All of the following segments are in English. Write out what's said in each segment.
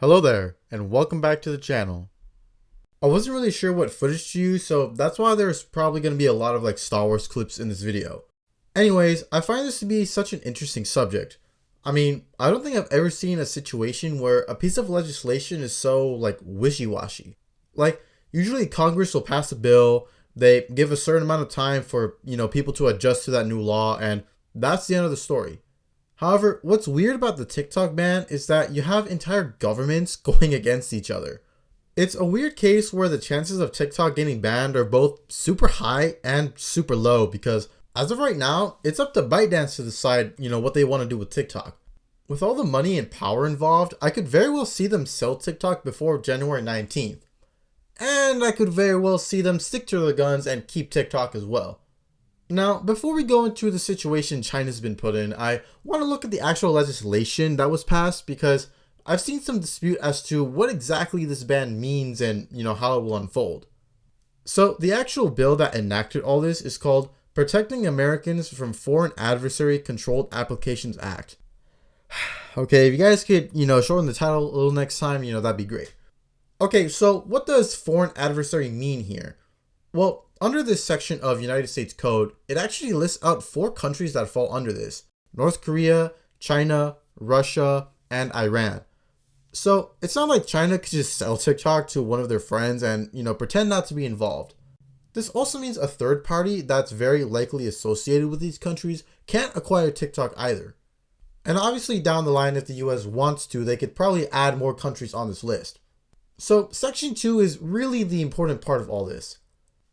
Hello there, and welcome back to the channel. I wasn't really sure what footage to use, so that's why there's probably going to be a lot of Star Wars clips in this video. Anyways, I find this to be such an interesting subject. I don't think I've ever seen a situation where a piece of legislation is so wishy-washy. Usually Congress will pass a bill, they give a certain amount of time for, people to adjust to that new law, and that's the end of the story. However, what's weird about the TikTok ban is that you have entire governments going against each other. It's a weird case where the chances of TikTok getting banned are both super high and super low because as of right now, it's up to ByteDance to decide, what they want to do with TikTok. With all the money and power involved, I could very well see them sell TikTok before January 19th. And I could very well see them stick to their guns and keep TikTok as well. Now, before we go into the situation China's been put in, I want to look at the actual legislation that was passed because I've seen some dispute as to what exactly this ban means and, how it will unfold. So, the actual bill that enacted all this is called Protecting Americans from Foreign Adversary Controlled Applications Act. Okay, if you guys could, shorten the title a little next time, that'd be great. Okay, so what does foreign adversary mean here? Well, under this section of United States Code, it actually lists out 4 countries that fall under this: North Korea, China, Russia, and Iran. So it's not like China could just sell TikTok to one of their friends and, pretend not to be involved. This also means a third party that's very likely associated with these countries can't acquire TikTok either. And obviously down the line, if the US wants to, they could probably add more countries on this list. So section 2 is really the important part of all this.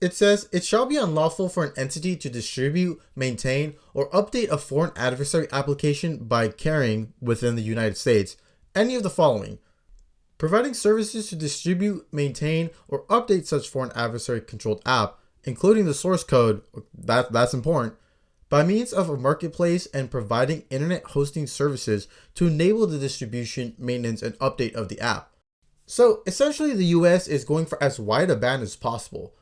It says, it shall be unlawful for an entity to distribute, maintain, or update a foreign adversary application by carrying, within the United States, any of the following: providing services to distribute, maintain, or update such foreign adversary controlled app, including the source code, that's important, by means of a marketplace, and providing internet hosting services to enable the distribution, maintenance, and update of the app. So essentially the US is going for as wide a ban as possible.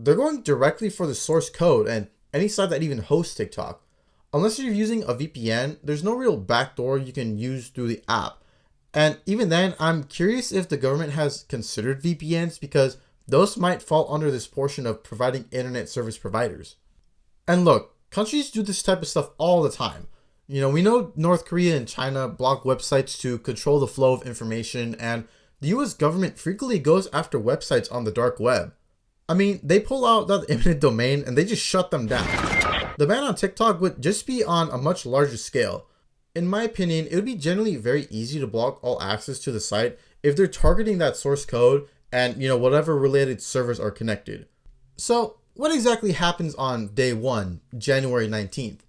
They're going directly for the source code and any site that even hosts TikTok. Unless you're using a VPN, there's no real backdoor you can use through the app. And even then, I'm curious if the government has considered VPNs because those might fall under this portion of providing internet service providers. And look, countries do this type of stuff all the time. We know North Korea and China block websites to control the flow of information, and the US government frequently goes after websites on the dark web. They pull out that eminent domain and they just shut them down. The ban on TikTok would just be on a much larger scale. In my opinion, it would be generally very easy to block all access to the site if they're targeting that source code and, whatever related servers are connected. So, what exactly happens on day 1, January 19th?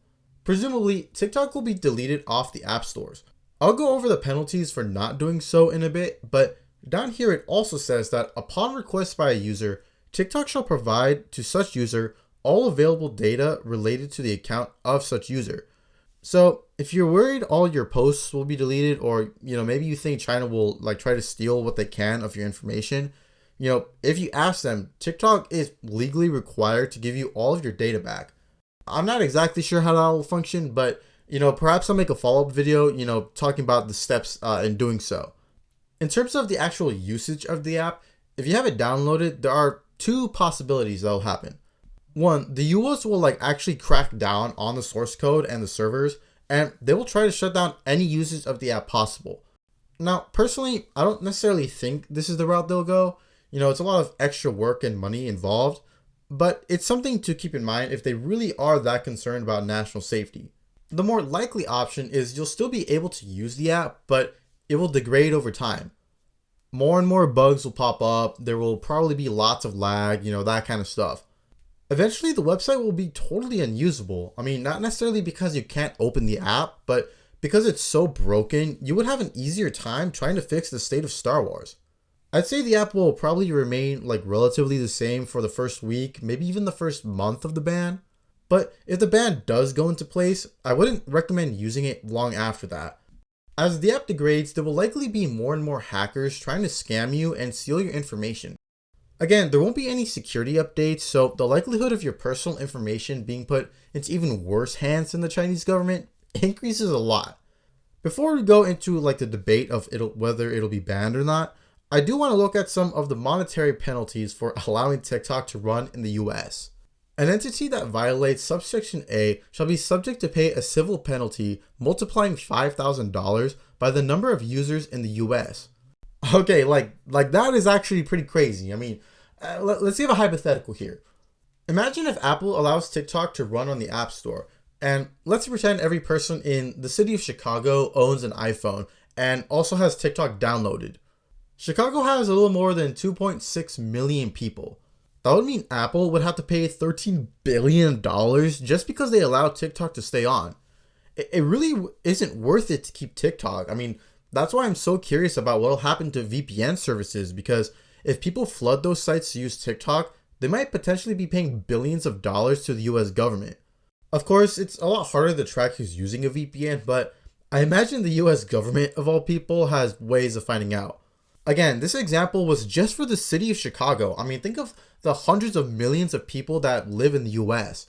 Presumably, TikTok will be deleted off the app stores. I'll go over the penalties for not doing so in a bit, but down here it also says that upon request by a user, TikTok shall provide to such user all available data related to the account of such user. So if you're worried all your posts will be deleted, or maybe you think China will try to steal what they can of your information, if you ask them, TikTok is legally required to give you all of your data back. I'm not exactly sure how that will function, but perhaps I'll make a follow-up video, talking about the steps in doing so. In terms of the actual usage of the app, if you have it downloaded, there are 2 possibilities that will happen. 1, the US will actually crack down on the source code and the servers, and they will try to shut down any usage of the app possible. Now, personally, I don't necessarily think this is the route they'll go. It's a lot of extra work and money involved, but it's something to keep in mind if they really are that concerned about national safety. The more likely option is you'll still be able to use the app, but it will degrade over time. More and more bugs will pop up, there will probably be lots of lag, that kind of stuff. Eventually the website will be totally unusable. Not necessarily because you can't open the app, but because it's so broken, you would have an easier time trying to fix the state of Star Wars. I'd say the app will probably remain relatively the same for the first week, maybe even the first month of the ban. But if the ban does go into place, I wouldn't recommend using it long after that. As the app degrades, there will likely be more and more hackers trying to scam you and steal your information. Again, there won't be any security updates, so the likelihood of your personal information being put into even worse hands than the Chinese government increases a lot. Before we go into like the debate of whether it'll be banned or not, I do want to look at some of the monetary penalties for allowing TikTok to run in the US. An entity that violates subsection A shall be subject to pay a civil penalty multiplying $5,000 by the number of users in the US. Okay, like that is actually pretty crazy. I mean, let's give a hypothetical here. Imagine if Apple allows TikTok to run on the App Store, and let's pretend every person in the city of Chicago owns an iPhone and also has TikTok downloaded. Chicago has a little more than 2.6 million people. That would mean Apple would have to pay $13 billion just because they allow TikTok to stay on. It really isn't worth it to keep TikTok. I mean, that's why I'm so curious about what will happen to VPN services, because if people flood those sites to use TikTok, they might potentially be paying billions of dollars to the US government. Of course, it's a lot harder to track who's using a VPN, but I imagine the US government, of all people, has ways of finding out. Again, this example was just for the city of Chicago. I mean, think of the hundreds of millions of people that live in the US.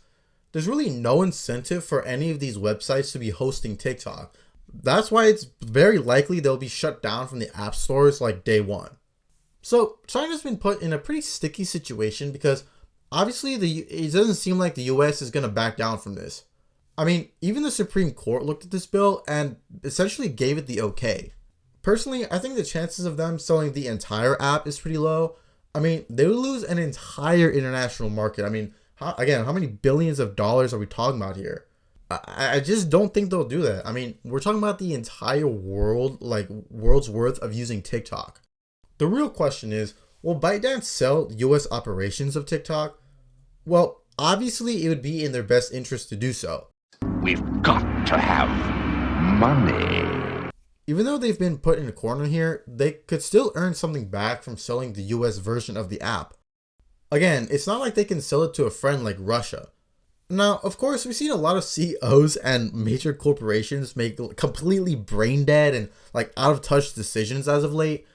There's really no incentive for any of these websites to be hosting TikTok. That's why it's very likely they'll be shut down from the app stores like day one. So China's been put in a pretty sticky situation because obviously it doesn't seem like the US is going to back down from this. I mean, even the Supreme Court looked at this bill and essentially gave it the okay. Personally, I think the chances of them selling the entire app is pretty low. I mean, they would lose an entire international market. I mean, how many billions of dollars are we talking about here? I just don't think they'll do that. I mean, we're talking about the entire world, like world's worth of using TikTok. The real question is, will ByteDance sell US operations of TikTok? Well, obviously it would be in their best interest to do so. We've got to have money. Even though they've been put in a corner here, they could still earn something back from selling the US version of the app. Again, it's not like they can sell it to a friend like Russia. Now, of course, we've seen a lot of CEOs and major corporations make completely brain dead and like out of touch decisions as of late.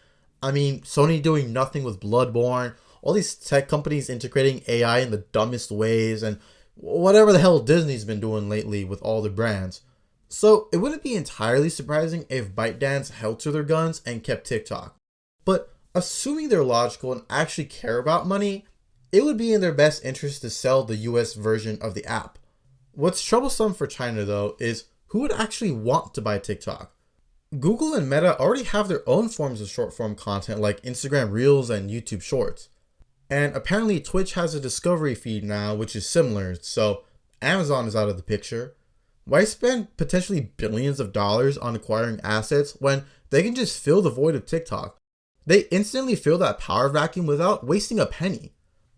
I mean, Sony doing nothing with Bloodborne, all these tech companies integrating AI in the dumbest ways, and whatever the hell Disney's been doing lately with all their brands. So it wouldn't be entirely surprising if ByteDance held to their guns and kept TikTok. But assuming they're logical and actually care about money, it would be in their best interest to sell the US version of the app. What's troublesome for China though is who would actually want to buy TikTok? Google and Meta already have their own forms of short form content like Instagram Reels and YouTube Shorts. And apparently Twitch has a discovery feed now which is similar, so Amazon is out of the picture. Why spend potentially billions of dollars on acquiring assets when they can just fill the void of TikTok? They instantly fill that power vacuum without wasting a penny.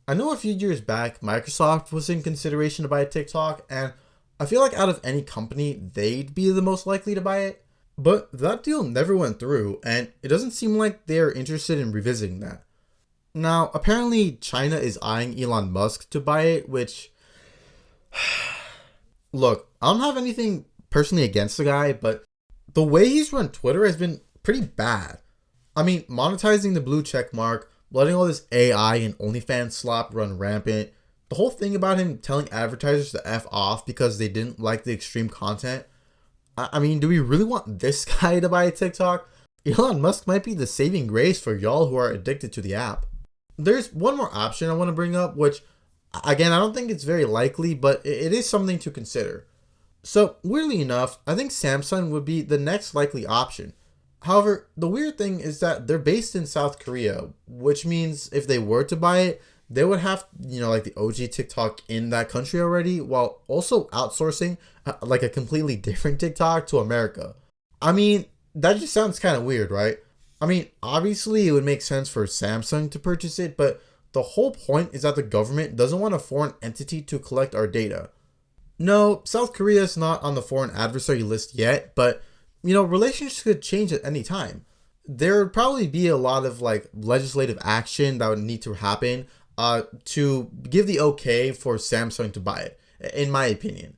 I know a few years back, Microsoft was in consideration to buy TikTok, and I feel like out of any company, they'd be the most likely to buy it. But that deal never went through, and it doesn't seem like they're interested in revisiting that. Now, apparently China is eyeing Elon Musk to buy it, which... Look, I don't have anything personally against the guy, but the way he's run Twitter has been pretty bad. I mean, monetizing the blue check mark, letting all this AI and OnlyFans slop run rampant, the whole thing about him telling advertisers to F off because they didn't like the extreme content. I mean, do we really want this guy to buy TikTok? Elon Musk might be the saving grace for y'all who are addicted to the app. There's one more option I want to bring up, which, again, I don't think it's very likely, but it is something to consider. So, weirdly enough, I think Samsung would be the next likely option. However, the weird thing is that they're based in South Korea, which means if they were to buy it, they would have, like the OG TikTok in that country already, while also outsourcing like a completely different TikTok to America. I mean, that just sounds kind of weird, right? I mean, obviously it would make sense for Samsung to purchase it, but the whole point is that the government doesn't want a foreign entity to collect our data. No, South Korea is not on the foreign adversary list yet, but relations could change at any time. There would probably be a lot of like legislative action that would need to happen to give the okay for Samsung to buy it, in my opinion.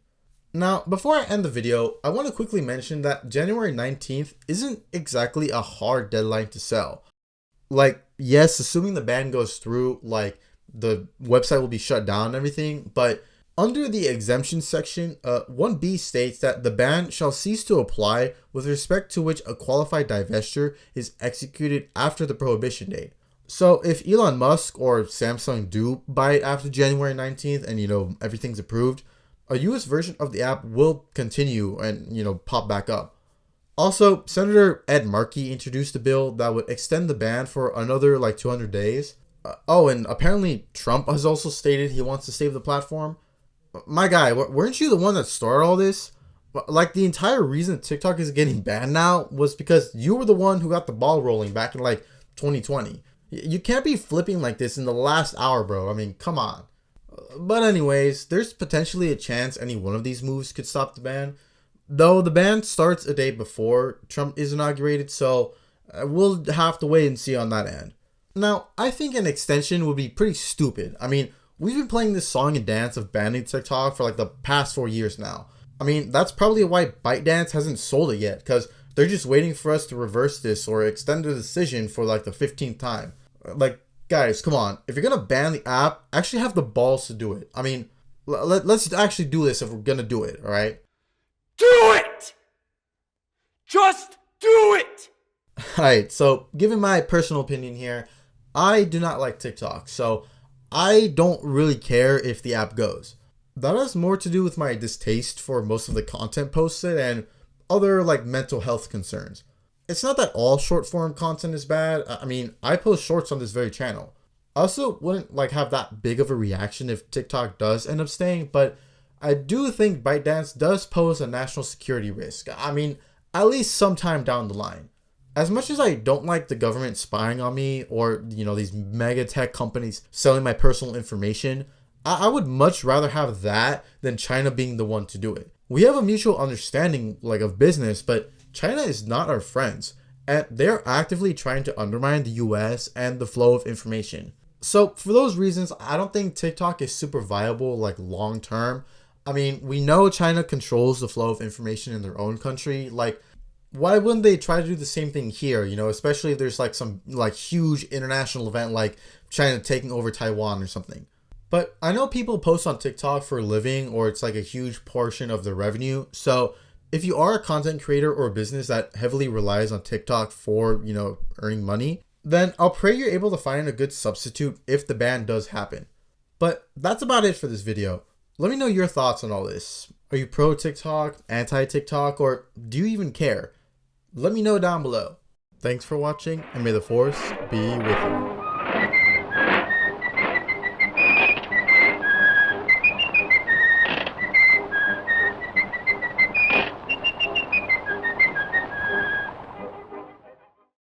Now, before I end the video, I want to quickly mention that January 19th isn't exactly a hard deadline to sell. Like, yes, assuming the ban goes through, like the website will be shut down and everything, but Under the exemption section, 1B states that the ban shall cease to apply with respect to which a qualified divestiture is executed after the prohibition date. So if Elon Musk or Samsung do buy it after January 19th and everything's approved, a US version of the app will continue and pop back up. Also, Senator Ed Markey introduced a bill that would extend the ban for another 200 days. And apparently Trump has also stated he wants to save the platform. My guy, weren't you the one that started all this? The entire reason TikTok is getting banned now was because you were the one who got the ball rolling back in 2020. You can't be flipping like this in the last hour, bro. I mean, come on. But anyways, there's potentially a chance any one of these moves could stop the ban. Though the ban starts a day before Trump is inaugurated, so we'll have to wait and see on that end. Now, I think an extension would be pretty stupid. I mean, we've been playing this song and dance of banning TikTok for the past 4 years now. I mean, that's probably why ByteDance hasn't sold it yet, because they're just waiting for us to reverse this or extend the decision for the 15th time. Guys, come on. If you're going to ban the app, actually have the balls to do it. I mean, let's actually do this if we're going to do it, all right? Do it! Just do it! Alright, so given my personal opinion here, I do not like TikTok, so I don't really care if the app goes. That has more to do with my distaste for most of the content posted and other mental health concerns. It's not that all short form content is bad. I mean, I post shorts on this very channel. I also wouldn't have that big of a reaction if TikTok does end up staying, but I do think ByteDance does pose a national security risk. I mean, at least sometime down the line. As much as I don't like the government spying on me or, these mega tech companies selling my personal information, I would much rather have that than China being the one to do it. We have a mutual understanding of business, but China is not our friends, and they're actively trying to undermine the US and the flow of information. So for those reasons, I don't think TikTok is super viable long term. I mean, we know China controls the flow of information in their own country. Why wouldn't they try to do the same thing here? Especially if there's some huge international event like China taking over Taiwan or something. But I know people post on TikTok for a living, or it's a huge portion of their revenue. So if you are a content creator or a business that heavily relies on TikTok for, earning money, then I'll pray you're able to find a good substitute if the ban does happen. But that's about it for this video. Let me know your thoughts on all this. Are you pro TikTok, anti TikTok, or do you even care? Let me know down below. Thanks for watching, and may the force be with you.